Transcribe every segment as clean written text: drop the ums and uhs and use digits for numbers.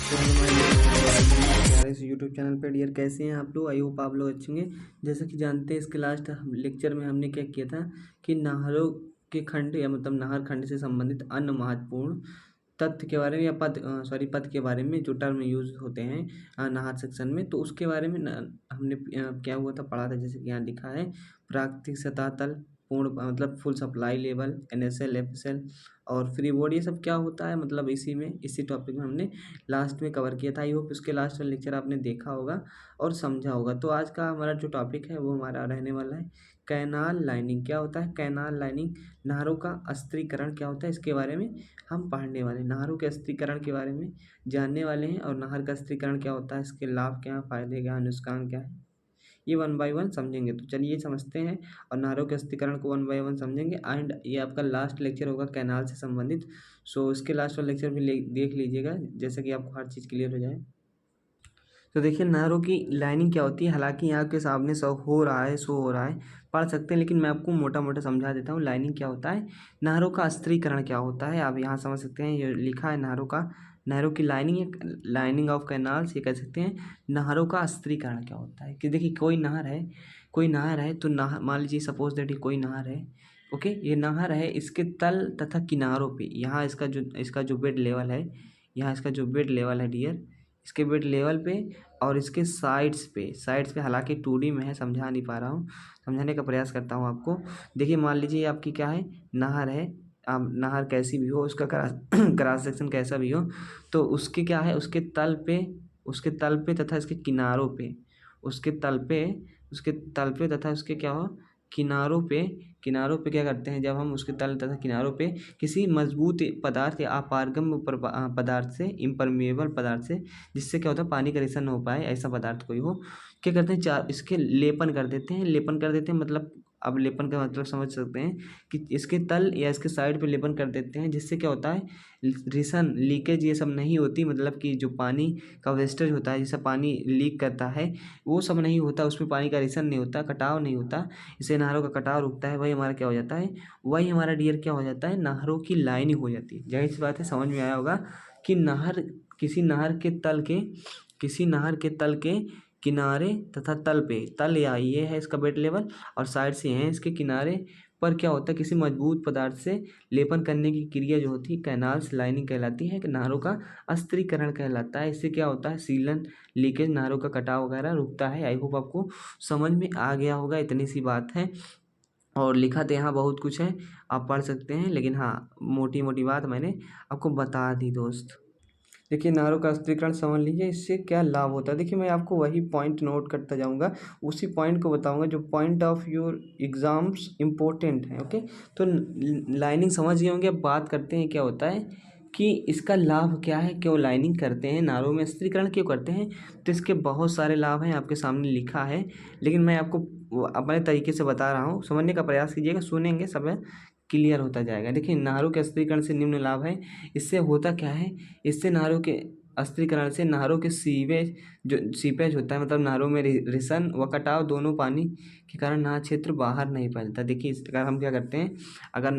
तो हमारे इस यूट्यूब चैनल पे डियर कैसे हैं आप लोग। आई होप आप लोग अच्छे होंगे। जैसा कि जानते हैं इसके लास्ट लेक्चर में हमने क्या किया था कि नाहरों के खंड या मतलब नाहर खंड से संबंधित अन्य महत्वपूर्ण तथ्य के बारे में या पद के बारे में जो टर्म यूज होते हैं नाहर सेक्शन में, तो उसके बारे में हमने क्या हुआ था पढ़ा था। जैसे कि यहाँ लिखा है प्राकृतिक सतह तल, पूर्ण मतलब full supply level, NSL FSL और फ्री बोर्ड, ये सब क्या होता है मतलब इसी टॉपिक में हमने लास्ट में कवर किया था। आई होप इसके लास्ट वाला लेक्चर आपने देखा होगा और समझा होगा। तो आज का हमारा जो टॉपिक है वो हमारा रहने वाला है कैनाल लाइनिंग। क्या होता है कैनाल लाइनिंग? नहरों का अस्त्रीकरण क्या होता है, इसके बारे में हम पढ़ने वाले हैं। नहरों के अस्त्रीकरण के बारे में जानने वाले हैं और नहर का अस्त्रीकरण क्या होता है, इसके लाभ क्या, फायदे क्या, नुकसान क्या है, ये वन बाय वन समझेंगे। तो चलिए समझते हैं और नहरों के अस्त्रीकरण को वन बाय वन समझेंगे। एंड ये आपका लास्ट लेक्चर होगा कैनाल से संबंधित। सो इसके लास्ट वाला लेक्चर भी देख लीजिएगा, जैसे कि आपको हर चीज़ क्लियर हो जाए। तो देखिए नहरों की लाइनिंग क्या होती है। हालांकि यहाँ के सामने शो हो रहा है, पढ़ सकते हैं, लेकिन मैं आपको मोटा मोटा समझा देता हूँ लाइनिंग क्या होता है, नहरों का अस्त्रीकरण क्या होता है। आप यहाँ समझ सकते हैं, ये लिखा है नहरों की लाइनिंग, लाइनिंग ऑफ कैनाल्स, ये कह सकते हैं। नहरों का अस्त्रीकरण क्या होता है कि देखिए कोई नहर है तो नहर, मान लीजिए सपोज दैट कोई नहर है, ओके, ये नहर है, इसके तल तथा किनारों पे यहाँ इसका जो बेड लेवल है, यहाँ इसका जो बेड लेवल है डियर, इसके बेड लेवल पे और इसके साइड्स पे हालांकि 2D में है, समझा नहीं पा रहा हूँ, समझाने का प्रयास करता हूँ आपको। देखिए मान लीजिए आपकी क्या है, नहर है। आप नहर कैसी भी हो, उसका क्रॉस सेक्शन कैसा भी हो, तो उसके क्या है, उसके तल पे तथा इसके किनारों पे, उसके तल पे तथा उसके क्या हो, किनारों पे क्या करते हैं, जब हम उसके तल तथा किनारों पे किसी मजबूत पदार्थ या अपारगम्य पदार्थ से, इम्परमेबल पदार्थ से, जिससे क्या होता है पानी का रिसन हो पाए, ऐसा पदार्थ कोई हो, क्या करते हैं, इसके लेपन कर देते हैं। मतलब अब लेपन का मतलब समझ सकते हैं कि इसके तल या इसके साइड पे लेपन कर देते हैं, जिससे क्या होता है रिसन, लीकेज ये सब नहीं होती। मतलब कि जो पानी का वेस्टेज होता है, जैसा पानी लीक करता है वो सब नहीं होता, उसमें पानी का रिसन नहीं होता, कटाव नहीं होता, इससे नहरों का कटाव रुकता है। वही हमारा क्या हो जाता है, वही हमारा डियर क्या हो जाता है, नहरों की लाइनिंग हो जाती है। जाहिर सी बात है, समझ में आया होगा कि किसी नहर के तल के किनारे तथा तल पे, तल या ये है इसका बेड लेवल और साइड से हैं इसके किनारे पर क्या होता है, किसी मजबूत पदार्थ से लेपन करने की क्रिया जो होती है कैनाल्स लाइनिंग कहलाती है, कि नहरों का अस्त्रीकरण कहलाता है। इससे क्या होता है, सीलन, लीकेज, नहरों का कटाव वगैरह रुकता है। आई होप आपको समझ में आ गया होगा, इतनी सी बात है। और लिखा तो यहाँ बहुत कुछ है, आप पढ़ सकते हैं, लेकिन हाँ मोटी मोटी बात मैंने आपको बता दी दोस्त। देखिए नहरों का अस्त्रीकरण समझ लीजिए, इससे क्या लाभ होता है। देखिए मैं आपको वही पॉइंट नोट करता जाऊंगा, उसी पॉइंट को बताऊंगा जो point of your exams important है। ओके, तो लाइनिंग समझ गए होंगे। अब बात करते हैं क्या होता है कि इसका लाभ क्या है, क्यों लाइनिंग करते हैं, नहरों में अस्त्रीकरण क्यों करते हैं। तो इसके बहुत सारे लाभ हैं, आपके सामने लिखा है, लेकिन मैं आपको अपने तरीके से बता रहा हूँ, समझने का प्रयास कीजिएगा, सुनेंगे सब क्लियर होता जाएगा। देखिए नहरों के अस्त्रीकरण से निम्न लाभ है। इससे होता क्या है, इससे नहरों के अस्त्रीकरण से नहरों के सीपेज होता है, मतलब नहरों में रिसन व कटाव दोनों पानी के कारण नहर क्षेत्र बाहर नहीं फैलता। देखिए इस प्रकार हम क्या करते हैं, अगर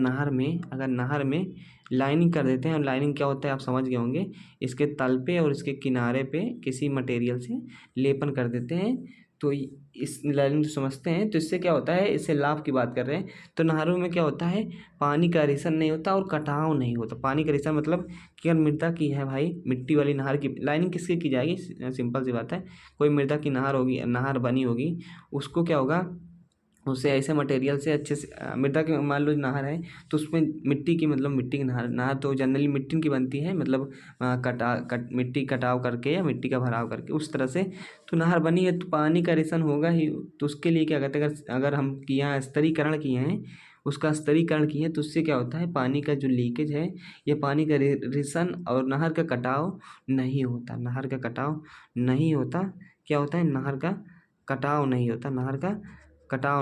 नहर में लाइनिंग कर देते हैं, और लाइनिंग क्या होता है आप समझ गए होंगे, इसके तल पे और इसके किनारे पे किसी मटेरियल से लेपन कर देते हैं। तो इस लाइनिंग जो समझते हैं, तो इससे क्या होता है, इससे लाभ की बात कर रहे हैं। तो नहरों में क्या होता है, पानी का रिसन नहीं होता और कटाव नहीं होता। पानी का रिसन मतलब कि अगर मृदा की है भाई, मिट्टी वाली नहर की लाइनिंग किसकी की जाएगी, सिंपल सी बात है, कोई मृदा की नहर बनी होगी, उसको क्या होगा, उसे ऐसे मटेरियल से अच्छे से मृदा की मान लो नहर है, तो उसमें मिट्टी की, मतलब मिट्टी की नहर तो जनरली मिट्टी की बनती है, मतलब मिट्टी कटाव करके या मिट्टी का भराव करके उस तरह से। तो नहर बनी है तो पानी का रिसन होगा ही, तो उसके लिए क्या कहते हैं, अगर हम यहाँ स्तरीकरण किए हैं, उसका स्तरीकरण किए हैं, तो उससे क्या होता है, पानी का जो लीकेज है, ये पानी का रिसन और नहर का कटाव नहीं होता, क्या होता है, नहर का कटाव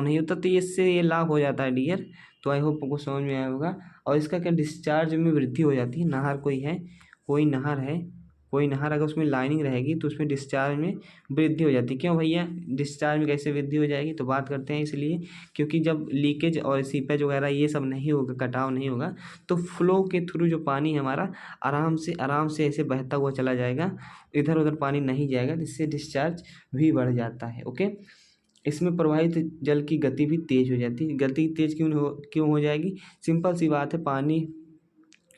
नहीं होता। तो इससे ये लाभ हो जाता है डियर। तो आई होप आपको समझ में आया होगा। और इसका क्या, डिस्चार्ज में वृद्धि हो जाती है। कोई नहर है, कोई नहर अगर उसमें लाइनिंग रहेगी तो उसमें डिस्चार्ज में वृद्धि हो जाती है। क्यों भैया डिस्चार्ज में कैसे वृद्धि हो जाएगी, तो बात करते हैं। इसलिए क्योंकि जब लीकेज और सीपेज वगैरह ये सब नहीं होगा, कटाव नहीं होगा, तो फ्लो के थ्रू जो पानी हमारा आराम से ऐसे बहता हुआ चला जाएगा, इधर उधर पानी नहीं जाएगा, जिससे डिस्चार्ज भी बढ़ जाता है। ओके, इसमें प्रवाहित जल की गति भी तेज हो जाती है। गति तेज क्यों हो जाएगी? सिंपल सी बात है, पानी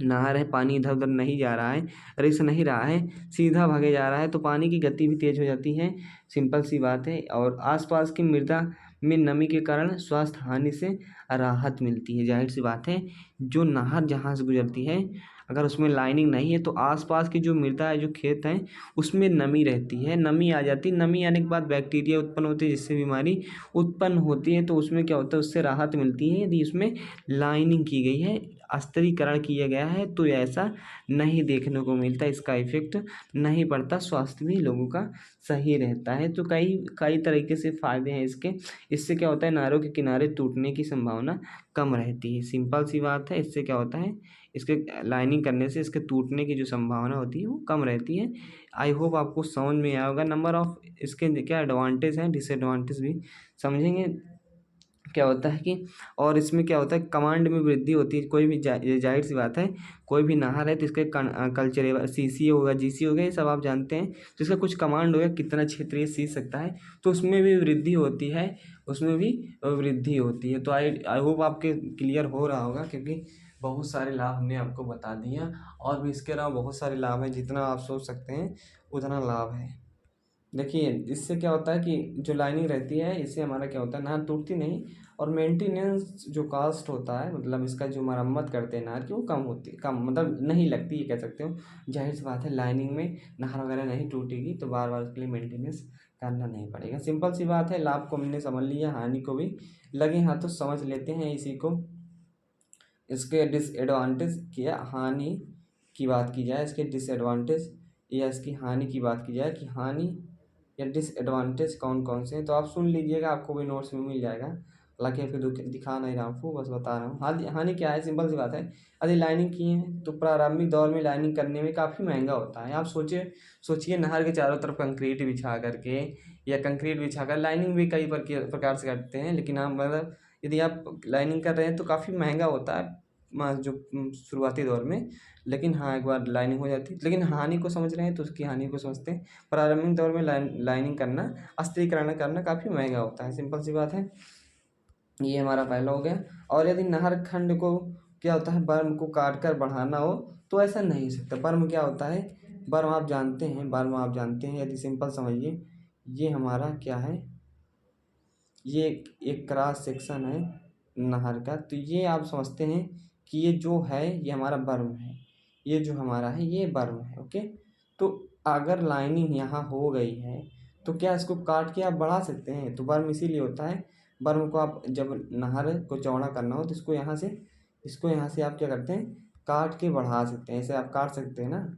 नहर है, पानी इधर उधर नहीं जा रहा है, रिस नहीं रहा है, सीधा भागे जा रहा है, तो पानी की गति भी तेज हो जाती है। सिंपल सी बात है। और आसपास की मृदा में नमी के कारण स्वास्थ्य हानि से राहत मिलती है। जाहिर सी बात है, जो नहर जहाँ से गुजरती है अगर उसमें लाइनिंग नहीं है तो आसपास की जो मृदा है, जो खेत हैं, उसमें नमी रहती है, नमी आ जाती है। नमी आने के बाद बैक्टीरिया उत्पन्न होती है, जिससे बीमारी उत्पन्न होती है। तो उसमें क्या होता है, उससे राहत मिलती है यदि उसमें लाइनिंग की गई है, अस्थिरीकरण किया गया है, तो ऐसा नहीं देखने को मिलता, इसका इफेक्ट नहीं पड़ता, स्वास्थ्य भी लोगों का सही रहता है। तो कई कई तरीके से फ़ायदे हैं इसके। इससे क्या होता है, नहरों के किनारे टूटने की संभावना कम रहती है। सिंपल सी बात है, इससे क्या होता है, इसके लाइनिंग करने से इसके टूटने की जो संभावना होती है वो कम रहती है। आई होप आपको समझ में आया होगा। नंबर ऑफ इसके क्या एडवांटेज हैं, डिसएडवांटेज भी समझेंगे। क्या होता है कि और इसमें क्या होता है, कमांड में वृद्धि होती है। कोई भी जाहिर सी बात है, कोई भी नहर है तो इसके कल्चरेबल सीसी होगा, जीसी होगा, ये सब आप जानते हैं। तो इसका कुछ कमांड होगा, कितना क्षेत्र ये सींच सकता है, तो उसमें भी वृद्धि होती है, उसमें भी वृद्धि होती है। तो आई होप आपके क्लियर हो रहा होगा, क्योंकि बहुत सारे लाभ हमने आपको बता दिए हैं। और भी इसके अलावा बहुत सारे लाभ हैं, जितना आप सोच सकते हैं उतना लाभ है। देखिए, इससे क्या होता है कि जो लाइनिंग रहती है, इससे हमारा क्या होता है, नहर टूटती नहीं, और मेंटेनेंस जो कास्ट होता है, मतलब इसका जो मरम्मत करते हैं नहर की, वो कम होती है, कम मतलब नहीं लगती, ये कह सकते हो। जाहिर सी बात है, लाइनिंग में नहर वगैरह नहीं टूटेगी तो बार बार उसके लिए मेंटेनेंस करना नहीं पड़ेगा। सिंपल सी बात है, लाभ को हमने समझ लिया, हानि को भी लगे हाथ तो समझ लेते हैं इसी को। इसके डिसएडवांटेज या हानि की बात की जाए, इसके डिसएडवांटेज या इसकी हानि की बात की जाए कि हानि या डिसएडवांटेज कौन कौन से हैं, तो आप सुन लीजिएगा, आपको भी नोट्स में मिल जाएगा। हालांकि आपको दिखा नहीं रहा हूँ, बस बता रहा हूँ। हानि क्या है, सिंपल सी बात है, यदि लाइनिंग की है तो प्रारंभिक दौर में लाइनिंग करने में काफ़ी महंगा होता है। आप सोचिए नहर के चारों तरफ कंक्रीट बिछा करके या कंक्रीट बिछा कर लाइनिंग भी कई प्रकार से करते हैं, लेकिन आप मतलब यदि आप लाइनिंग कर रहे हैं तो काफ़ी महंगा होता है जो शुरुआती दौर में। लेकिन हाँ, एक बार लाइनिंग हो जाती है। लेकिन हानि को समझ रहे हैं तो उसकी हानि को समझते हैं। प्रारंभिक दौर में लाइनिंग करना, अस्थिरीकरण करना काफ़ी महंगा होता है, सिंपल सी बात है। ये हमारा पहला हो गया। और यदि नहर खंड को क्या होता है, बर्म को काट कर बढ़ाना हो तो ऐसा नहीं हो सकता। बर्म क्या होता है, बर्म आप जानते हैं, यदि सिंपल समझिए, ये हमारा क्या है, ये एक क्रॉस सेक्शन है नहर का। तो ये आप समझते हैं कि ये जो है ये हमारा बर्म है, ये जो हमारा है ये बर्म है। ओके, तो अगर लाइनिंग यहाँ हो गई है तो क्या इसको काट के आप बढ़ा सकते हैं? तो बर्म इसीलिए होता है, बर्म को आप जब नहर को चौड़ा करना हो तो इसको यहाँ से आप क्या करते हैं, काट के बढ़ा सकते हैं। ऐसे आप काट सकते हैं ना,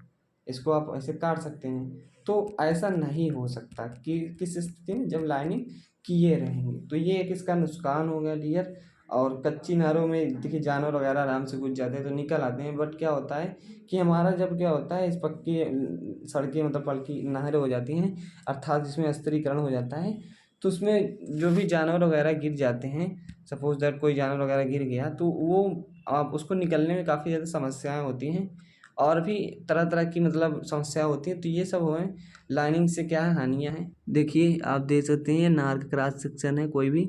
इसको आप ऐसे काट सकते हैं। तो ऐसा नहीं हो सकता कि किस स्थिति में, जब लाइनिंग किए रहेंगे। तो ये एक इसका नुकसान हो गया डियर। और कच्ची नहरों में देखिए जानवर वगैरह आराम से घुस जाते हैं तो निकल आते हैं। बट क्या होता है कि हमारा जब क्या होता है, इस पक्की सड़कें मतलब पक्की नहरें हो जाती हैं, अर्थात जिसमें अस्थिरीकरण हो जाता है, तो उसमें जो भी जानवर वगैरह गिर जाते हैं, सपोज दैट कोई जानवर वगैरह गिर गया, तो वो आप उसको निकलने में काफ़ी ज़्यादा समस्याएं होती हैं, और भी तरह तरह की मतलब समस्या होती है। तो ये सब हुए लाइनिंग से क्या है, हानियाँ हैं। देखिए, आप देख सकते हैं ये नार का क्रॉस सेक्शन है, कोई भी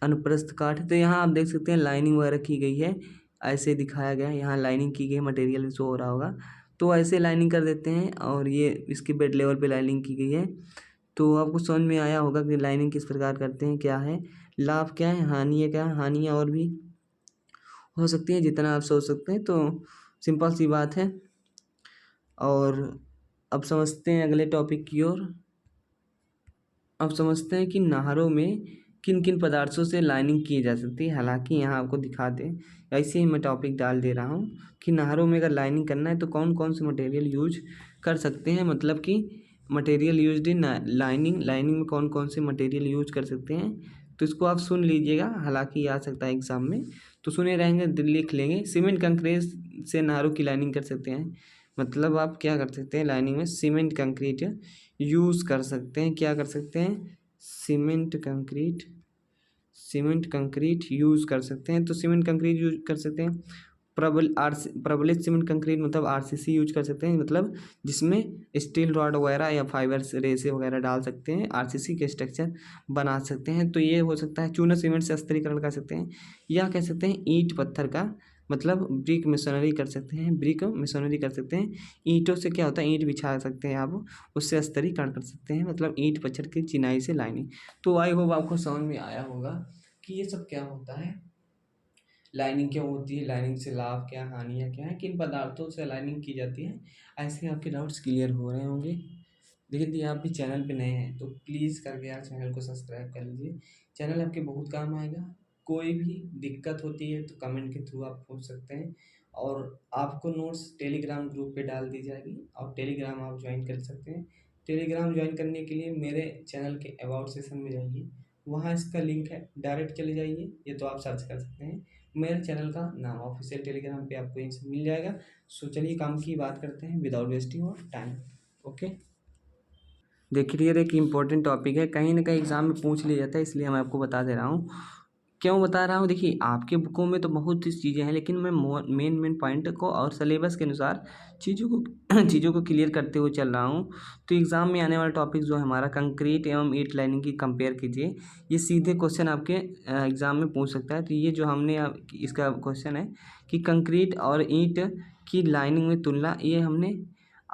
अनुप्रस्थ काट है। तो यहाँ आप देख सकते हैं लाइनिंग वगैरह की गई है, ऐसे दिखाया गया है, यहाँ लाइनिंग की गई, मटेरियल शो हो रहा होगा। तो ऐसे लाइनिंग कर देते हैं, और ये इसके बेड लेवल पे लाइनिंग की गई है। तो आपको समझ में आया होगा कि लाइनिंग किस प्रकार करते हैं, क्या है लाभ, क्या है हानि है, क्या है हानियाँ और भी हो सकती है, जितना आप सोच सकते हैं। तो सिंपल सी बात है। और अब समझते हैं अगले टॉपिक की ओर। अब समझते हैं कि नहरों में किन किन पदार्थों से लाइनिंग की जा सकती है। हालांकि यहाँ आपको दिखा दें, ऐसे ही मैं टॉपिक डाल दे रहा हूँ कि नहरों में अगर लाइनिंग करना है तो कौन कौन से मटेरियल यूज कर सकते हैं, मतलब कि मटेरियल यूज्ड इन लाइनिंग में कौन कौन से मटेरियल यूज कर सकते हैं। तो इसको आप सुन लीजिएगा, हालांकि आ सकता है एग्जाम में, तो सुने रहेंगे, लिख लेंगे। सीमेंट कंक्रीट से नहरों की लाइनिंग कर सकते हैं, मतलब आप क्या कर सकते हैं, लाइनिंग में सीमेंट कंक्रीट यूज़ कर सकते हैं। क्या कर सकते हैं, सीमेंट कंक्रीट यूज़ कर सकते हैं। तो सीमेंट कंक्रीट यूज कर सकते हैं। प्रबलित सीमेंट कंक्रीट मतलब आरसीसी यूज कर सकते हैं, मतलब जिसमें स्टील रॉड वगैरह या फाइबर रेसे वगैरह डाल सकते हैं, आरसीसी के स्ट्रक्चर बना सकते हैं। तो ये हो सकता है। चूना सीमेंट से अस्थिरीकरण कर सकते हैं, या कह सकते हैं ईंट पत्थर का मतलब ब्रिक मिशनरी कर सकते हैं, ब्रिक मिशनरी कर सकते हैं। ईंटों से क्या होता है, ईंट बिछा सकते हैं आप, उससे अस्थिरीकरण कर सकते हैं, मतलब ईंट पत्थर की चिनाई से लाइनिंग। तो आई होप आपको समझ में आया होगा कि ये सब क्या होता है, लाइनिंग क्यों होती है, लाइनिंग से लाभ क्या, हानियाँ क्या है, किन पदार्थों से लाइनिंग की जाती है। ऐसे आपके डाउट्स क्लियर हो रहे होंगे। लेकिन यदि आप भी चैनल पे नए हैं तो प्लीज़ करके यार चैनल को सब्सक्राइब कर लीजिए। चैनल आपके बहुत काम आएगा। कोई भी दिक्कत होती है तो कमेंट के थ्रू आप पूछ सकते हैं, और आपको नोट्स टेलीग्राम ग्रुप पे डाल दी जाएगी, और टेलीग्राम आप ज्वाइन कर सकते हैं। टेलीग्राम ज्वाइन करने के लिए मेरे चैनल के अबाउट सेक्शन में जाइए, वहाँ इसका लिंक है, डायरेक्ट चले जाइए, ये तो आप सर्च कर सकते हैं। मेरे चैनल का नाम ऑफिशियल टेलीग्राम पे आपको यहीं से मिल जाएगा। सो चलिए काम की बात करते हैं without wasting of time. Okay, देखिए ये एक इम्पोर्टेंट टॉपिक है, कहीं ना कहीं एग्जाम में पूछ लिया जाता है, इसलिए मैं आपको बता दे रहा हूँ। क्यों बता रहा हूँ, देखिए आपके बुकों में तो बहुत सी चीज़ें हैं, लेकिन मैं मेन पॉइंट को और सिलेबस के अनुसार चीज़ों को चीज़ों को क्लियर करते हुए चल रहा हूँ। तो एग्ज़ाम में आने वाला टॉपिक जो है हमारा कंक्रीट एवं ईंट लाइनिंग की कंपेयर कीजिए, ये सीधे क्वेश्चन आपके एग्ज़ाम में पूछ सकता है। तो ये जो हमने इसका क्वेश्चन है कि कंक्रीट और ईंट की लाइनिंग में तुलना, ये हमने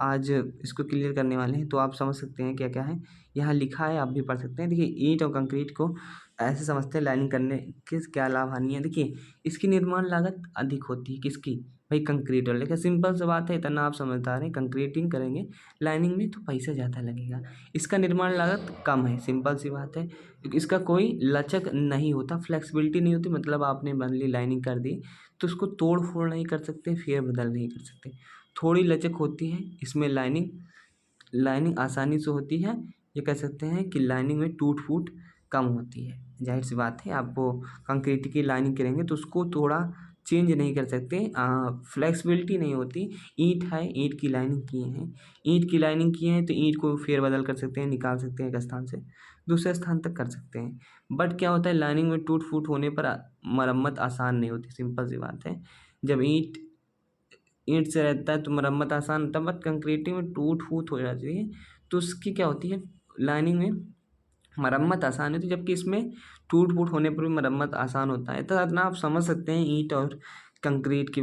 आज इसको क्लियर करने वाले हैं। तो आप समझ सकते हैं क्या क्या है, यहाँ लिखा है, आप भी पढ़ सकते हैं। देखिए ईंट और कंक्रीट को ऐसे समझते हैं, लाइनिंग करने के क्या लाभ हानि है। देखिए इसकी निर्माण लागत अधिक होती है, किसकी, भाई कंक्रीट और। लेकिन सिंपल सी बात है, इतना आप समझदार हैं, कंक्रीटिंग करेंगे लाइनिंग में तो पैसा ज़्यादा लगेगा। इसका निर्माण लागत कम है, सिंपल सी बात है, क्योंकि इसका कोई लचक नहीं होता, फ्लेक्सिबिलिटी नहीं होती। मतलब आपने मान ली लाइनिंग कर दी तो उसको तोड़ फोड़ नहीं कर सकते, फेर बदल नहीं कर सकते, थोड़ी लचक होती है इसमें। लाइनिंग लाइनिंग आसानी से होती है। ये कह सकते हैं कि लाइनिंग में टूट फूट कम होती है। जाहिर सी बात है, आप वो कंक्रीट की लाइनिंग करेंगे तो उसको थोड़ा चेंज नहीं कर सकते, फ्लेक्सिबिलिटी नहीं होती। ईंट है, ईंट की लाइनिंग किए हैं, ईंट की लाइनिंग किए हैं तो ईंट को फेरबदल कर सकते हैं, निकाल सकते हैं एक स्थान से दूसरे स्थान तक कर सकते हैं। बट क्या होता है, लाइनिंग में टूट फूट होने पर मरम्मत आसान नहीं होती, सिंपल सी बात है। जब ईंट ईंट से रहता है तो मरम्मत आसान होता है, बट कंक्रीटिंग में टूट फूट हो जाती है तो उसकी क्या होती है, लाइनिंग में मरम्मत आसान होती है, जबकि इसमें टूट फूट होने पर भी मरम्मत आसान होता है। तो इतना आप समझ सकते हैं ईंट और कंक्रीट के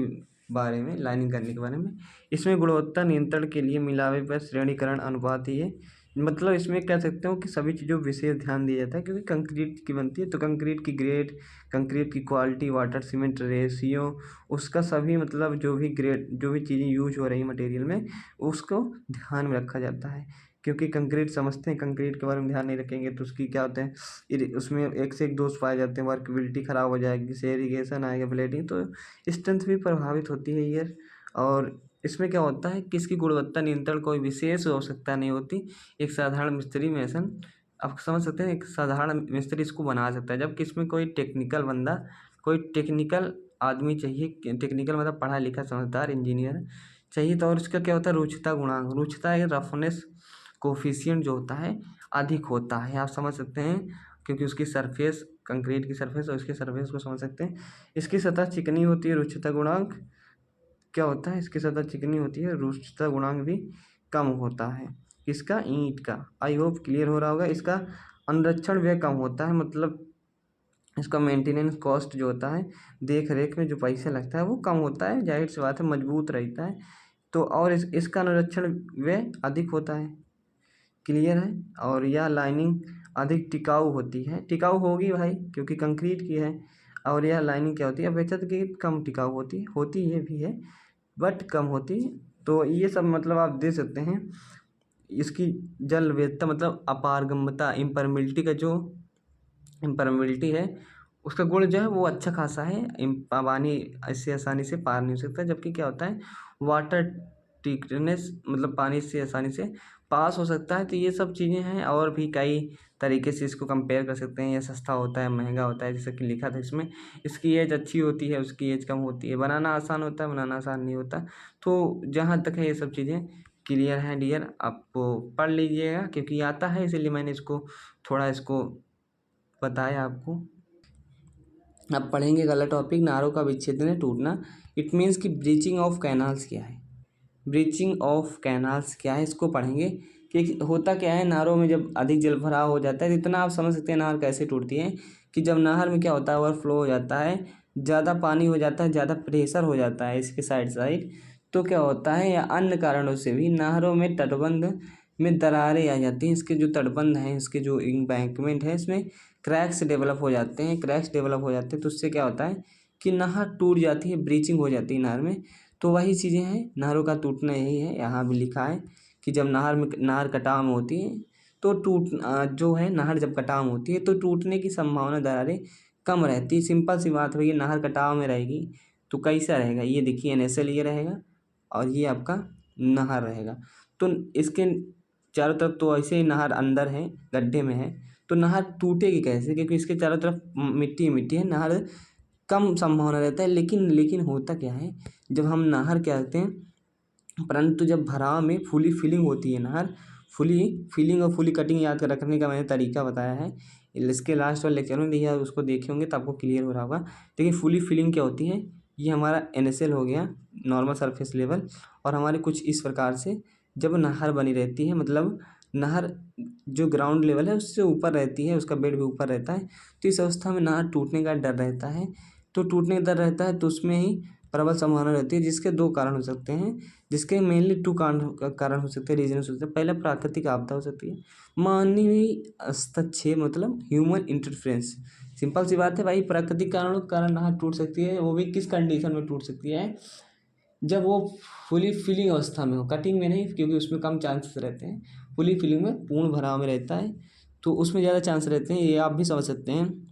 बारे में, लाइनिंग करने के बारे में। इसमें गुणवत्ता नियंत्रण के लिए मिलावे पर श्रेणीकरण अनुपात ही है, मतलब इसमें कह सकते हो कि सभी चीज़ों पर विशेष ध्यान दिया जाता है, क्योंकि कंक्रीट की बनती है तो कंक्रीट की ग्रेड, कंक्रीट की क्वालिटी, वाटर सीमेंट रेशियो, उसका सभी मतलब जो भी ग्रेड, जो भी चीज़ें यूज हो रही मटेरियल में, उसको ध्यान में रखा जाता है। क्योंकि कंक्रीट समझते हैं, कंक्रीट के बारे में ध्यान नहीं रखेंगे तो उसकी क्या होते हैं, उसमें एक से एक दोष पाए जाते हैं, वर्कबिलिटी ख़राब हो जाएगी, सेरीगेशन आएगा, प्लेटिंग, तो स्ट्रेंथ भी प्रभावित होती है ये। और इसमें क्या होता है कि इसकी गुणवत्ता नियंत्रण कोई विशेष आवश्यकता नहीं होती, एक साधारण मिस्त्री में ऐसा आप समझ सकते हैं, एक साधारण मिस्त्री इसको बना सकता है। जबकि इसमें कोई टेक्निकल बंदा, कोई टेक्निकल आदमी चाहिए, टेक्निकल मतलब पढ़ा लिखा समझदार इंजीनियर चाहिए। तो और इसका क्या होता है, रुक्षता गुणांक, रुक्षता है रफनेस कोफिशिएंट जो होता है अधिक होता है, आप समझ सकते हैं, क्योंकि उसकी सरफेस, कंक्रीट की सरफेस और इसकी सरफेस को समझ सकते हैं। इसकी सतह चिकनी होती है, रुक्षता गुणांक क्या होता है, इसकी सतह चिकनी होती है, रुक्षता गुणांक भी कम होता है। इसका ईंट का, आई होप क्लियर हो रहा होगा। इसका अनुरक्षण व्यय कम होता है, मतलब इसका मेंटेनेंस कॉस्ट जो होता है, देख रेख में जो पैसा लगता है वो कम होता है, जाहिर सी बात है, मजबूत रहता है। तो और इसका अनुरक्षण व्यय अधिक होता है, क्लियर है। और यह लाइनिंग अधिक टिकाऊ होती है, टिकाऊ होगी भाई क्योंकि कंक्रीट की है। और यह लाइनिंग क्या होती है, अपेक्षाकृत कम टिकाऊ होती है भी है, बट कम होती। तो ये सब मतलब आप दे सकते हैं। इसकी जल वेदता मतलब अपारगम्यता, इम्परमिलिटी है, उसका गुण जो है वो अच्छा खासा है, पानी ऐसे आसानी से पार नहीं हो सकता। जबकि क्या होता है, वाटर थिकनेस मतलब पानी से आसानी से पास हो सकता है। तो ये सब चीज़ें हैं, और भी कई तरीके से इसको कंपेयर कर सकते हैं। ये सस्ता होता है, महंगा होता है, जैसे कि लिखा था इसमें। इसकी एज अच्छी होती है, उसकी एज कम होती है। बनाना आसान होता है, बनाना आसान नहीं होता। तो जहाँ तक है ये सब चीज़ें क्लियर हैं डियर, आप पढ़ लीजिएगा, क्योंकि आता है इसीलिए मैंने इसको थोड़ा इसको बताया आपको। अब पढ़ेंगे अगला टॉपिक, नारों का विच्छेदन टूटना। इट मीन्स कि ब्रीचिंग ऑफ कैनाल्स क्या है। ब्रीचिंग ऑफ कैनाल्स क्या है, इसको पढ़ेंगे कि होता क्या है। नहरों में जब अधिक जल भराव हो जाता है, इतना आप समझ सकते हैं नहर कैसे टूटती है। कि जब नहर में क्या होता है, ओवरफ्लो हो जाता है, ज़्यादा पानी हो जाता है, ज़्यादा प्रेशर हो जाता है इसके साइड, तो क्या होता है, या अन्य कारणों से भी नहरों में तटबंध में दरारें आ जाती हैं। इसके जो तटबंध हैं, इसके जो एम्बैंकमेंट है, इसमें क्रैक्स डेवलप हो जाते हैं। क्रैक्स डेवलप हो जाते हैं तो उससे क्या होता है कि नहर टूट जाती है, ब्रीचिंग हो जाती है नहर में। तो वही चीज़ें हैं, नहरों का टूटना यही है। यहाँ भी लिखा है कि जब नहर कटाव में होती है तो जो है नहर जब कटाव में होती है तो टूटने की संभावना दरारें कम रहती है। सिंपल सी बात है, ये नहर कटाव में रहेगी तो कैसा रहेगा, ये देखिए NaCl ये रहेगा और ये आपका नहर रहेगा। तो इसके चारों तरफ तो ऐसे ही नहर अंदर है, गड्ढे में है, तो नहर टूटेगी कैसे, क्योंकि इसके चारों तरफ मिट्टी मिट्टी है। नहर कम संभावना रहता है। लेकिन होता क्या है, जब हम नहर क्या करते हैं, परंतु जब भराव में फुली फिलिंग होती है नहर, फुली फिलिंग और फुली कटिंग याद रखने का मैंने तरीका बताया है, इसके लास्ट वाले लेक्चर में दिया, उसको देखे होंगे तो आपको क्लियर हो रहा होगा। देखिए फुली फिलिंग क्या होती है, ये हमारा NaCl हो गया, नॉर्मल सरफेस लेवल, और हमारे कुछ इस प्रकार से जब नहर बनी रहती है, मतलब नहर जो ग्राउंड लेवल है उससे ऊपर रहती है, उसका बेड भी ऊपर रहता है, तो इस अवस्था में नहर टूटने का डर रहता है। तो टूटने का डर रहता है तो उसमें ही प्रबल संभावना रहती है, जिसके दो कारण हो सकते हैं, जिसके मेनली 2 कारण हो सकते हैं, रीजन हो सकते हैं। पहला प्राकृतिक आपदा हो सकती है, मानवीय हस्तक्षेप मतलब ह्यूमन इंटरफेरेंस। सिंपल सी बात है भाई, प्राकृतिक कारणों के कारण नहर टूट सकती है। वो भी किस कंडीशन में टूट सकती है, जब वो फुली फिलिंग अवस्था में हो, कटिंग में नहीं, क्योंकि उसमें कम चांसेस रहते हैं। फुली फिलिंग में पूर्ण भराव में रहता है तो उसमें ज़्यादा चांस रहते हैं, ये आप भी समझ सकते हैं।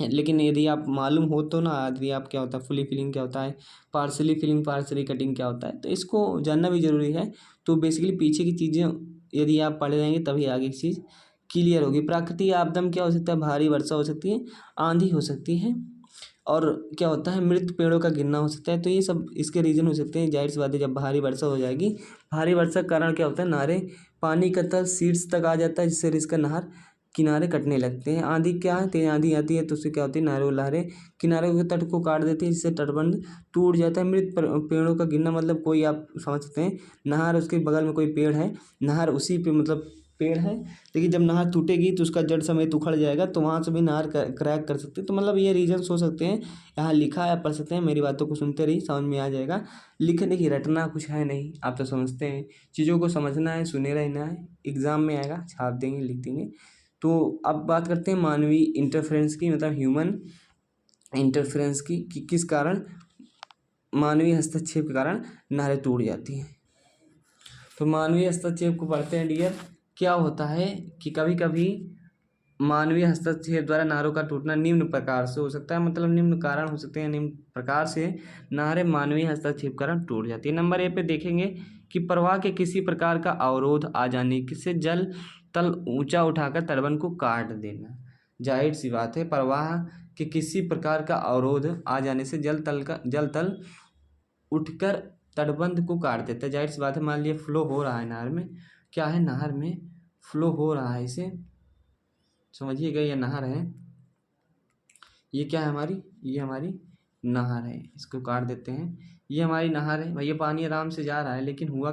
लेकिन यदि आप मालूम हो तो ना, यदि आप क्या होता है फुली फिलिंग क्या होता है, पार्सली फिलिंग पार्सली कटिंग क्या होता है, तो इसको जानना भी ज़रूरी है। तो बेसिकली पीछे की चीज़ें यदि आप पढ़ जाएंगे तभी आगे की चीज़ क्लियर होगी। प्राकृतिक आपदा में क्या हो सकता है, भारी वर्षा हो सकती है, आंधी हो सकती है, और क्या होता है मृत पेड़ों का गिरना हो सकता है। तो ये सब इसके रीज़न हो सकते हैं। जाहिर सी बात है, जब भारी वर्षा हो जाएगी, भारी वर्षा के कारण क्या होता है, नारे पानी का तल शीर्ष तक आ जाता है, जिससे इसका नहर किनारे कटने लगते हैं। आंधी क्या है, तेज आंधी आती है तो उससे क्या होती है, नारों लहरें किनारे के तट को काट देती है, जिससे तटबंध टूट जाता है। मृत पेड़ों का गिरना मतलब कोई आप समझ सकते हैं, नहर उसके बगल में कोई पेड़ है, नहर उसी पे मतलब पेड़ है, लेकिन जब नहर टूटेगी तो उसका जड़ समेत उखड़ जाएगा, तो वहाँ से भी नहर क्रैक कर सकते हैं। तो मतलब ये रीजन्स हो सकते हैं, यहाँ लिखा है, आप पढ़ सकते हैं। मेरी बातों को सुनते रहिए, समझ में आ जाएगा। लिखने की रटना कुछ है नहीं, आप तो समझते हैं, चीज़ों को समझना है, सुने रहना है, एग्जाम में आएगा, छाप देंगे, लिख देंगे। तो अब बात करते हैं मानवीय इंटरफेरेंस की, मतलब ह्यूमन इंटरफेरेंस की, कि किस कारण मानवीय हस्तक्षेप के कारण नहरें टूट जाती हैं। तो मानवीय हस्तक्षेप को पढ़ते हैं डियर। क्या होता है कि कभी कभी मानवीय हस्तक्षेप द्वारा नहरों का टूटना निम्न प्रकार से हो सकता है, मतलब निम्न कारण हो सकते हैं, निम्न प्रकार से नहरें मानवीय हस्तक्षेप कारण टूट जाती है। नंबर ए पे देखेंगे कि प्रवाह के किसी प्रकार का अवरोध आ जाने से जल तल ऊंचा उठाकर तटबंध को काट देना। जाहिर सी बात है, प्रवाह के किसी प्रकार का अवरोध आ जाने से जल तल उठकर तटबंध को काट देता है। जाहिर सी बात है, मान लीजिए फ्लो हो रहा है नहर में, क्या है, नहर में फ्लो हो रहा है, इसे समझिएगा, ये नहर है, ये क्या है हमारी, ये हमारी नहर है, इसको काट देते हैं। ये हमारी नहर है भाई, ये पानी आराम से जा रहा है, लेकिन हुआ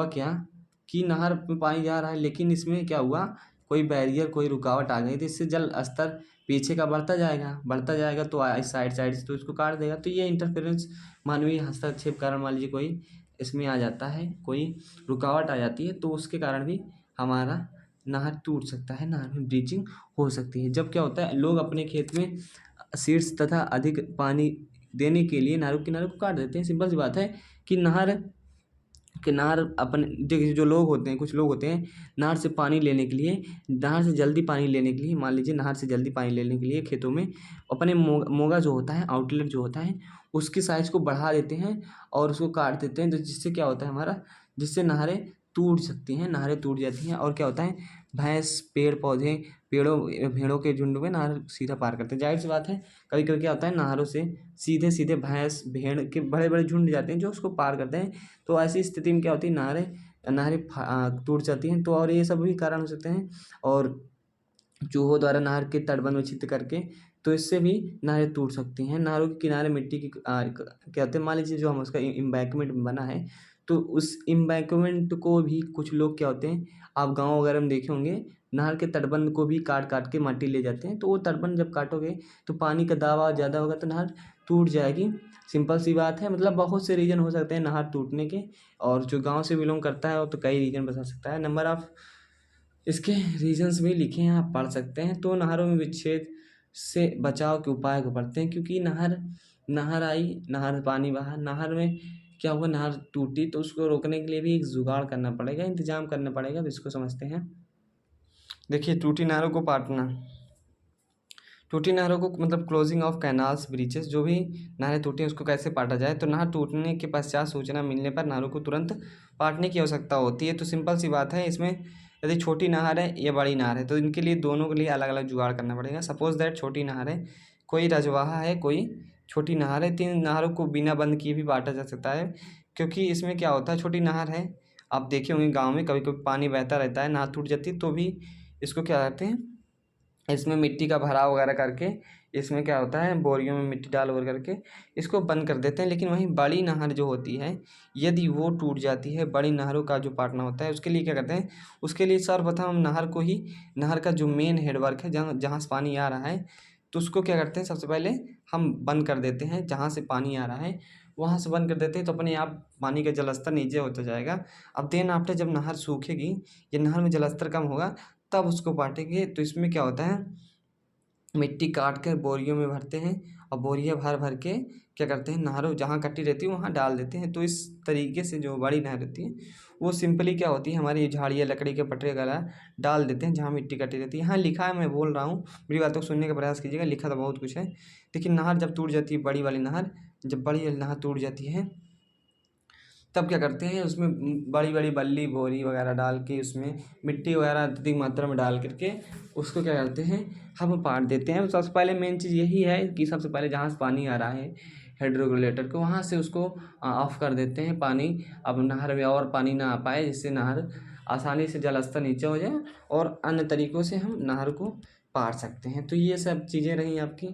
क्या कि नहर में पानी जा रहा है, लेकिन इसमें क्या हुआ, कोई बैरियर कोई रुकावट आ गई, तो इससे जल स्तर पीछे का बढ़ता जाएगा तो साइड से तो इसको काट देगा। तो ये इंटरफेरेंस मानवीय हस्तक्षेप कारण मान लीजिए कोई इसमें आ जाता है, कोई रुकावट आ जाती है, तो उसके कारण भी हमारा नहर टूट सकता है, नहर में ब्रीचिंग हो सकती है। जब क्या होता है, लोग अपने खेत में शीर्ष तथा अधिक पानी देने के लिए नहरों किनारे को काट देते हैं। सिंपल सी बात है कि नहर अपने जो लोग होते हैं, कुछ लोग होते हैं, नहर से पानी लेने के लिए, नहर से जल्दी पानी लेने के लिए, मान लीजिए नहर से जल्दी पानी लेने के लिए खेतों में अपने मोगा जो होता है, आउटलेट जो होता है, उसकी साइज़ को बढ़ा देते हैं और उसको काट देते हैं, तो जिससे क्या होता है हमारा, जिससे नहरें टूट सकती हैं, नहरें टूट जाती हैं। और क्या होता है, भैंस, पेड़ पौधे, भेड़ों के झुंड में नहर सीधा पार करते हैं। ज़ाहिर सी बात है, कभी कभी क्या होता है, नहरों से सीधे सीधे भैंस, भेड़ के बड़े बड़े झुंड जाते हैं जो उसको पार करते हैं। तो ऐसी स्थिति में क्या होती है, नहरें नहरें टूट जाती हैं। तो और ये सब भी कारण हो सकते हैं। और चूहों द्वारा नहर के तटबंध में छिद्र करके, तो इससे भी नहरें टूट सकती हैं। नहरों के किनारे मिट्टी की क्या होते हैं, मान लीजिए जो हम उसका एम्बैंकमेंट बना है, तो उस एम्बैंकमेंट को भी कुछ लोग क्या होते हैं, आप गाँव वगैरह में देखे होंगे, नहर के तटबंध को भी काट काट के माटी ले जाते हैं। तो वो तटबंध जब काटोगे तो पानी का दबाव ज़्यादा होगा तो नहर टूट जाएगी। सिंपल सी बात है, मतलब बहुत से रीज़न हो सकते हैं नहर टूटने के। और जो गाँव से बिलोंग करता है वो तो कई रीज़न बता सकता है। नंबर ऑफ़ इसके रीजंस भी लिखे हैं, आप पढ़ सकते हैं। तो नहरों में विच्छेद से बचाव के उपाय को पढ़ते हैं, क्योंकि नहर नहर आई, नहर पानी बहा, नहर में क्या हुआ, नहर टूटी, तो उसको रोकने के लिए भी एक जुगाड़ करना पड़ेगा, इंतजाम करना पड़ेगा। तो इसको समझते हैं। देखिए, टूटी नहरों को पाटना, टूटी नहरों को मतलब क्लोजिंग ऑफ कैनाल्स, ब्रीचेस, जो भी नहरें टूटी हैं उसको कैसे पाटा जाए। तो नहर टूटने के पश्चात सूचना मिलने पर नहरों को तुरंत पाटने की आवश्यकता होती है। तो सिंपल सी बात है, इसमें यदि छोटी नहर है या बड़ी नहर है तो इनके लिए, दोनों के लिए अलग अलग जुगाड़ करना पड़ेगा। सपोज दैट छोटी नहर है, कोई रजवाहा है, कोई छोटी नहर है, 3 नहरों को बिना बंद किए भी बांटा जा सकता है। क्योंकि इसमें क्या होता है, छोटी नहर है, आप देखे होंगे गाँव में कभी कभी पानी बहता रहता है, नहर टूट जाती है, तो भी इसको क्या कहते हैं, इसमें मिट्टी का भराव वगैरह करके, इसमें क्या होता है, बोरियों में मिट्टी डाल वगैरह करके इसको बंद कर देते हैं। लेकिन वहीं बड़ी नहर जो होती है, यदि वो टूट जाती है, बड़ी नहरों का जो पाटना होता है, उसके लिए क्या करते हैं, उसके लिए सर्वप्रथम हम नहर को ही, नहर का जो मेन हेडवर्क है, जहाँ जहाँ से पानी आ रहा है, तो उसको क्या करते हैं, सबसे पहले हम बंद कर देते हैं। जहाँ से पानी आ रहा है वहाँ से बंद कर देते हैं, तो अपने आप पानी का जलस्तर नीचे होता जाएगा। अब देन आफ्टर जब नहर सूखेगी या नहर में जलस्तर कम होगा, तब उसको बांटेंगे। तो इसमें क्या होता है, मिट्टी काट कर बोरियों में भरते हैं और बोरियां भर भर के क्या करते हैं, नहरों जहाँ कट्टी रहती है वहाँ डाल देते हैं। तो इस तरीके से जो बड़ी नहर रहती है वो सिंपली क्या होती है, हमारी झाड़ियाँ, लकड़ी के पटरे वगैरह डाल देते हैं जहाँ मिट्टी कट्टी रहती है। यहाँ लिखा है, मैं बोल रहा हूँ, मेरी बातों को सुनने का प्रयास कीजिएगा, लिखा तो बहुत कुछ है। लेकिन नहर जब टूट जाती है, बड़ी वाली नहर, जब बड़ी वाली नहर टूट जाती है, तब क्या करते हैं, उसमें बड़ी बड़ी बल्ली, बोरी वगैरह डाल के, उसमें मिट्टी वगैरह अधिक मात्रा में डाल करके उसको क्या करते हैं, हम पाट देते हैं। सबसे पहले मेन चीज़ यही है कि सबसे पहले जहाँ से पानी आ रहा है हाइड्रोरेगुलेटर को, वहाँ से उसको ऑफ कर देते हैं पानी। अब नहर में और पानी ना आ पाए, जिससे नहर आसानी से जलस्तर नीचे हो जाए और अन्य तरीक़ों से हम नहर को पार सकते हैं। तो ये सब चीज़ें रही आपकी।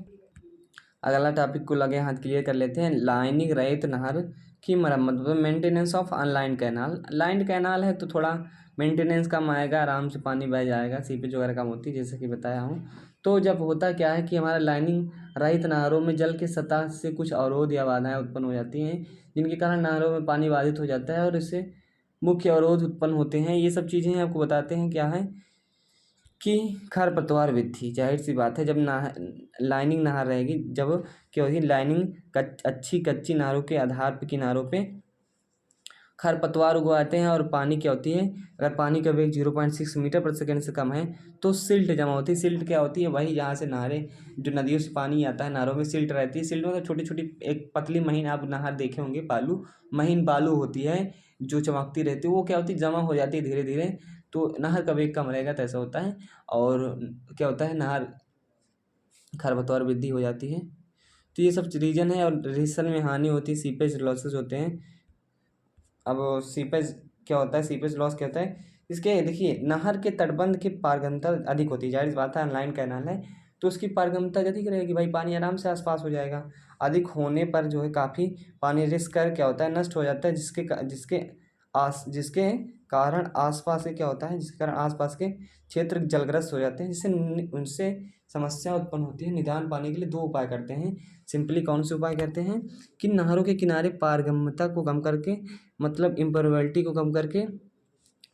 अगला टॉपिक को लगे हाथ क्लियर कर लेते हैं। लाइनिंग रहित नहर की मरम्मत, मतलब maintenance of unlined canal. Lined canal है तो थोड़ा मेंटेनेंस कम आएगा, आराम से पानी बह जाएगा, सीपेज वगैरह कम होती है, जैसे कि बताया हूँ। तो जब होता क्या है कि हमारा लाइनिंग रहित नहरों में जल की सतह से कुछ अवरोध या बाधाएं उत्पन्न हो जाती हैं, जिनके कारण नहरों में पानी बाधित हो जाता है और इससे मुख्य अवरोध उत्पन्न होते हैं। ये सब चीज़ें आपको बताते हैं क्या है कि खरपतवार वृद्धि। जाहिर सी बात है, जब लाइनिंग नहर रहेगी, जब क्या होगी, लाइनिंग अच्छी कच्ची नहरों के आधार पे, किनारों पे खरपतवार उगाते हैं। और पानी क्या होती है, अगर पानी का वेग 0.6 मीटर प्रति सेकंड से कम है तो सिल्ट जमा होती है। सिल्ट क्या होती है, वही जहाँ से नहरें, जो नदियों से पानी आता है, नहरों में सिल्ट रहती है। सिल्ट मतलब छोटी छोटी एक पतली महीन, आप नहर देखे होंगे, बालू, महीन बालू होती है जो चमकती रहती है, वो क्या होती है, जमा हो जाती है धीरे धीरे। तो नहर का वेग कम रहेगा तो ऐसा होता है। और क्या होता है, नहर खरपतवार वृद्धि हो जाती है। तो ये सब रीजन है। और रिसल में हानि होती है, सीपेज लॉसेस होते हैं। अब सीपेज क्या होता है, सीपेज लॉस क्या होता है, इसके देखिए, नहर के तटबंध की पारगम्यता अधिक होती है। जाहिर सी बात है, लाइन कैनाल है तो उसकी पारगम्यता अधिक रहेगी, भाई पानी आराम से आसपास हो जाएगा। अधिक होने पर जो है काफ़ी पानी रिस्क कर क्या होता है, नष्ट हो जाता है, जिसके कारण आसपास के क्या होता है, जिसके कारण आसपास के क्षेत्र जलग्रस्त हो जाते हैं, जिससे उनसे समस्या उत्पन्न होती है। निदान पाने के लिए दो उपाय करते हैं। सिंपली कौन से उपाय करते हैं कि नहरों के किनारे पारगम्यता को कम करके, मतलब इम्परमेबिलिटी को कम करके,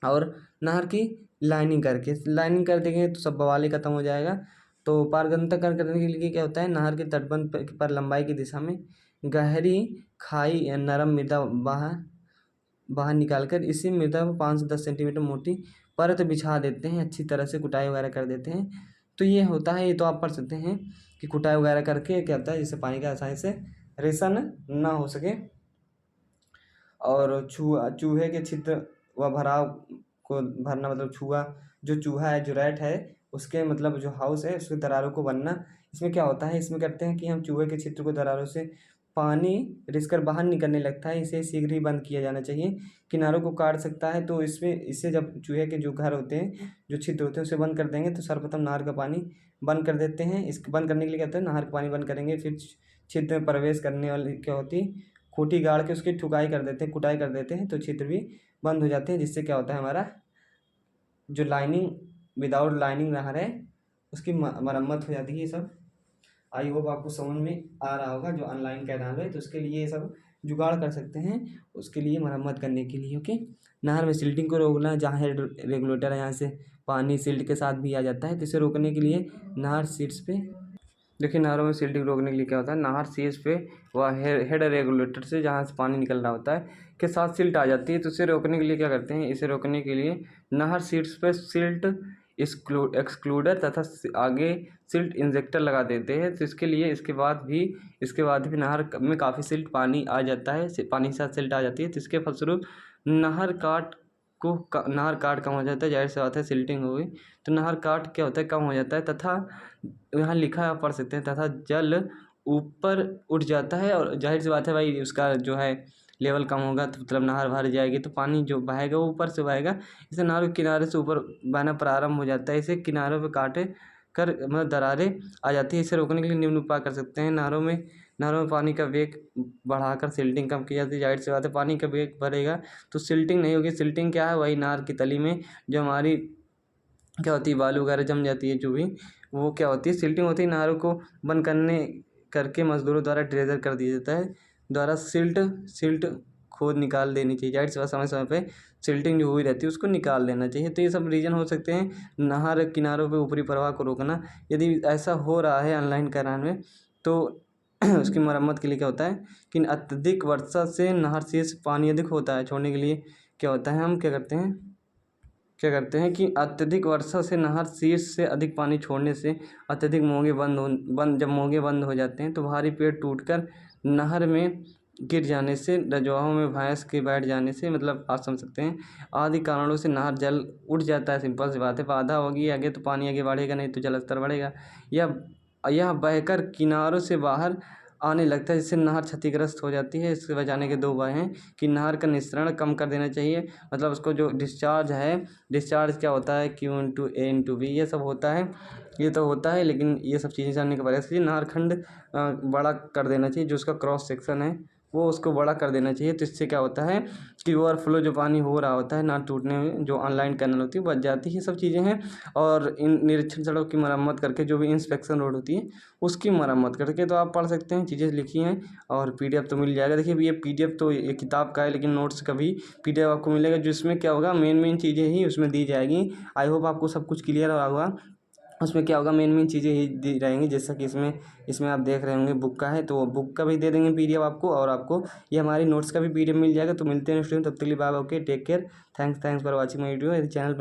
और नहर की लाइनिंग करके, लाइनिंग कर देंगे तो सब बवाल ही खत्म हो जाएगा। तो पारगम्यता कम करने के लिए क्या होता है, नहर के तटबंध पर लंबाई की दिशा में गहरी खाई या नरम मृदा बाहर निकालकर इसी मृदा पर 5 से 10 सेंटीमीटर मोटी परत बिछा देते हैं, अच्छी तरह से कुटाई वगैरह कर देते हैं। तो ये होता है, ये तो आप पढ़ सकते हैं कि कुटाई वगैरह करके क्या होता है, जिससे पानी का आसानी से रेशन ना हो सके। और चूहे के छिद्र व भराव को भरना, मतलब जो चूहा है, जो रैट है, उसके मतलब जो हाउस है उसके दरारों को बनना। इसमें क्या होता है, इसमें करते हैं कि हम चूहे के छिद्र को दरारों से पानी रिसकर बाहर निकलने लगता है, इसे शीघ्र ही बंद किया जाना चाहिए। किनारों को काट सकता है, तो इससे जब चूहे के जो घर होते हैं, जो छिद्र होते हैं, उसे बंद कर देंगे तो सर्वप्रथम नहर का पानी बंद कर देते हैं। इसको बंद करने के लिए क्या होता है, नहर का पानी बंद करेंगे, फिर छिद्र में प्रवेश करने वाली क्या होती है, खूंटी गाड़ के उसकी ठुकाई कर देते हैं, कुटाई कर देते हैं, तो छिद्र भी बंद हो जाते हैं। जिससे क्या होता है, हमारा जो लाइनिंग विदाउट लाइनिंग नहर है उसकी मरम्मत हो जाती है। ये सब आई होप आपको समझ में आ रहा होगा। जो ऑनलाइन कैनाल है तो उसके लिए ये सब जुगाड़ कर सकते हैं, उसके लिए मरम्मत करने के लिए। ओके, नहर में सिल्टिंग को रोकना, जहाँ हेड रेगुलेटर है यहाँ से पानी सिल्ट के साथ भी आ जाता है, तो इसे रोकने के लिए नहर सीट्स पे, देखिए नहरों में सिल्टिंग रोकने के लिए क्या होता है, नहर सीट्स पे व हेड रेगुलेटर से जहाँ से पानी निकल रहा होता है के साथ सिल्ट आ जाती है, तो इसे रोकने के लिए क्या करते हैं, इसे रोकने के लिए नहर सीट्स पे सिल्ट एक्सक्लूडर तथा आगे सिल्ट इंजेक्टर लगा देते हैं। तो इसके बाद भी नहर में काफ़ी सिल्ट पानी आ जाता है, पानी के साथ सिल्ट आ जाती है, तो इसके फलस्वरूप नहर काट कम हो जाता है। जाहिर सी बात है, सिल्टिंग हो गई तो नहर काट क्या होता है, कम हो जाता है, तथा यहाँ लिखा है, आप पढ़ सकते हैं, तथा जल ऊपर उठ जाता है। और जाहिर सी बात है भाई, उसका जो है लेवल कम होगा तो मतलब नहर भर जाएगी, तो पानी जो बहेगा वो ऊपर से बहेगा। इसे नहर के किनारे से ऊपर बहना प्रारंभ हो जाता है। इसे किनारों पे काटे कर मतलब दरारें आ जाती है। इसे रोकने के लिए निम्न उपाय कर सकते हैं। नहरों में पानी का वेग बढ़ाकर सिल्टिंग कम की जाती है। जाहिर सी बात है, पानी का वेग बढ़ेगा तो सिल्टिंग नहीं होगी। सिल्टिंग क्या है, वही नहर की तली में जो हमारी क्या होती है, बालू वगैरह जम जाती है, जो भी वो क्या होती है, सिल्टिंग होती है। नहरों को बंद करके मजदूरों द्वारा ड्रेजर कर दिया जाता है, द्वारा सिल्ट खोद निकाल देनी चाहिए। जाहिर सी बात, समय समय पे सिल्टिंग जो हुई रहती है उसको निकाल देना चाहिए। तो ये सब रीजन हो सकते हैं नहर किनारों पे ऊपरी प्रवाह को रोकना। यदि ऐसा हो रहा है ऑनलाइन कैनाल में तो उसकी मरम्मत के लिए क्या होता है कि अत्यधिक वर्षा से नहर से पानी अधिक होता है, छोड़ने के लिए क्या होता है, हम क्या करते हैं कि अत्यधिक वर्षा से नहर शीर्ष से अधिक पानी छोड़ने से अत्यधिक जब मोगे बंद हो जाते हैं तो भारी पेड़ टूटकर नहर में गिर जाने से, रजवाहों में भैंस के बैठ जाने से, मतलब आप समझ सकते हैं, आदि कारणों से नहर जल उठ जाता है। सिंपल सी बात है, आधा होगी आगे तो पानी आगे बढ़ेगा, नहीं तो जल स्तर बढ़ेगा। यह बहकर किनारों से बाहर आने लगता है, जिससे नहर क्षतिग्रस्त हो जाती है। इससे बचाने के दो उपाय हैं कि नहर का निस्सरण कम कर देना चाहिए, मतलब उसको जो डिस्चार्ज क्या होता है, Q/A/B ये सब होता है, ये तो होता है, लेकिन ये सब चीज़ें जानने के बाद नहर खंड बड़ा कर देना चाहिए। जो उसका क्रॉस सेक्शन है वो उसको बड़ा कर देना चाहिए। तो इससे क्या होता है कि ओवरफ्लो जो पानी हो रहा होता है नहर टूटने में, जो ऑनलाइन कैनल होती है बच जाती है। ये सब चीज़ें हैं। और इन निरीक्षण सड़क की मरम्मत करके, जो भी इंस्पेक्शन रोड होती है उसकी मरम्मत करके, तो आप पढ़ सकते हैं, चीज़ें लिखी हैं और PDF तो मिल जाएगा। देखिए ये PDF तो ये किताब का है, लेकिन नोट्स का भी PDF आपको मिलेगा, जिसमें क्या होगा, मेन चीज़ें ही उसमें दी जाएगी। आई होप आपको सब कुछ क्लियर हो रहा होगा। उसमें क्या होगा, मेन चीज़ें ही दी रहेंगी, जैसा कि इसमें आप देख रहे होंगे बुक का है, तो बुक का भी दे देंगे PDF आपको, और आपको ये हमारी नोट्स का भी PDF मिल जाएगा। तो मिलते हैं स्टूडेंट, तब तक के लिए bye, okay, take care, thanks for watching my video. यदि चैनल